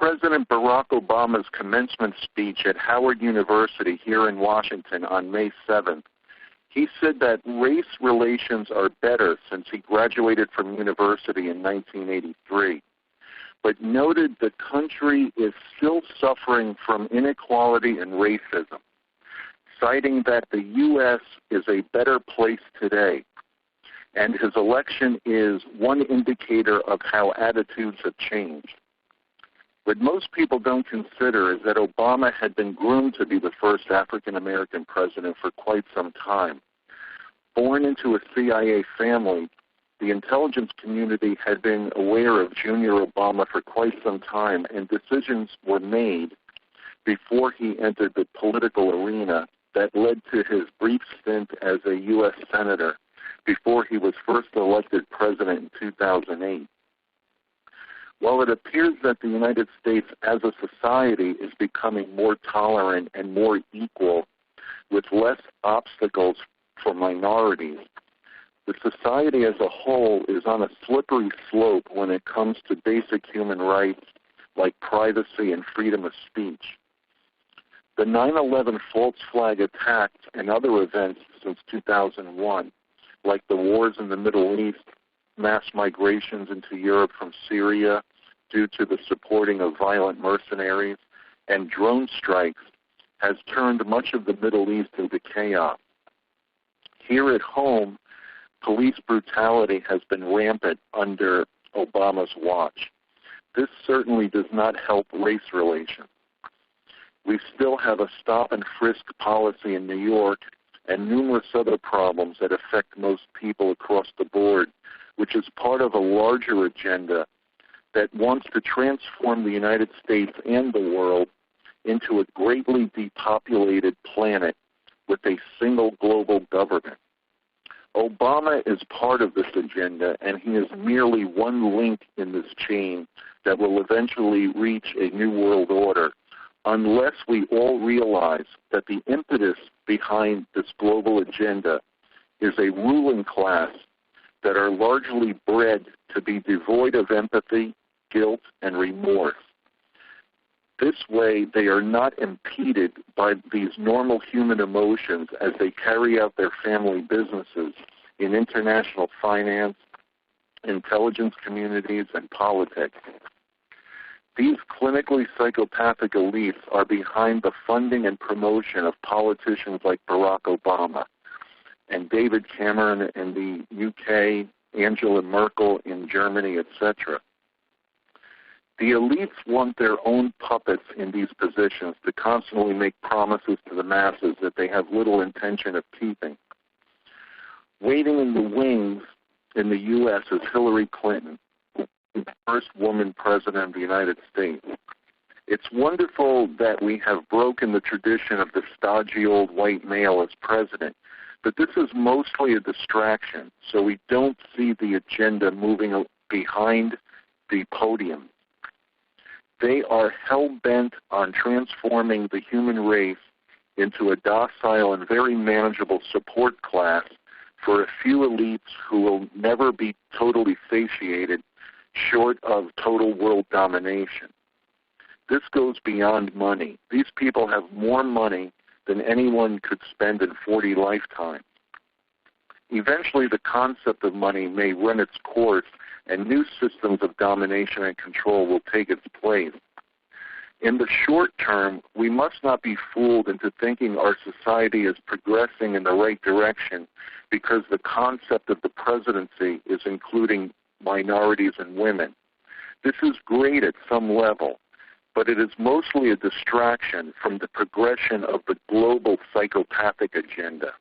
President Barack Obama's commencement speech at Howard University here in Washington on May 7th, he said that race relations are better since he graduated from university in 1983, but noted the country is still suffering from inequality and racism, citing that the U.S. is a better place today, and his election is one indicator of how attitudes have changed. What most people don't consider is that Obama had been groomed to be the first African-American president for quite some time. Born into a CIA family, the intelligence community had been aware of Junior Obama for quite some time, and decisions were made before he entered the political arena that led to his brief stint as a U.S. Senator before he was first elected president in 2008. While it appears that the United States as a society is becoming more tolerant and more equal with less obstacles for minorities, the society as a whole is on a slippery slope when it comes to basic human rights like privacy and freedom of speech. The 9/11 false flag attacks and other events since 2001, like the wars in the Middle East, mass migrations into Europe from Syria due to the supporting of violent mercenaries, and drone strikes, has turned much of the Middle East into chaos. Here at home, police brutality has been rampant under Obama's watch. This certainly does not help race relations. We still have a stop and frisk policy in New York and numerous other problems that affect most people across the board, which is part of a larger agenda that wants to transform the United States and the world into a greatly depopulated planet with a single global government. Obama is part of this agenda, and he is merely one link in this chain that will eventually reach a new world order, unless we all realize that the impetus behind this global agenda is a ruling class that are largely bred to be devoid of empathy, guilt, and remorse. This way, they are not impeded by these normal human emotions as they carry out their family businesses in international finance, intelligence communities, and politics. These clinically psychopathic elites are behind the funding and promotion of politicians like Barack Obama and David Cameron in the UK, Angela Merkel in Germany, etc. The elites want their own puppets in these positions to constantly make promises to the masses that they have little intention of keeping. Waiting in the wings in the U.S. is Hillary Clinton, the first woman president of the United States. It's wonderful that we have broken the tradition of the stodgy old white male as president, but this is mostly a distraction, so we don't see the agenda moving behind the podium. They are hell-bent on transforming the human race into a docile and very manageable support class for a few elites who will never be totally satiated short of total world domination. This goes beyond money. These people have more money than anyone could spend in 40 lifetimes. Eventually, the concept of money may run its course, and new systems of domination and control will take its place. In the short term, we must not be fooled into thinking our society is progressing in the right direction because the concept of the presidency is including minorities and women. This is great at some level, but it is mostly a distraction from the progression of the global psychopathic agenda.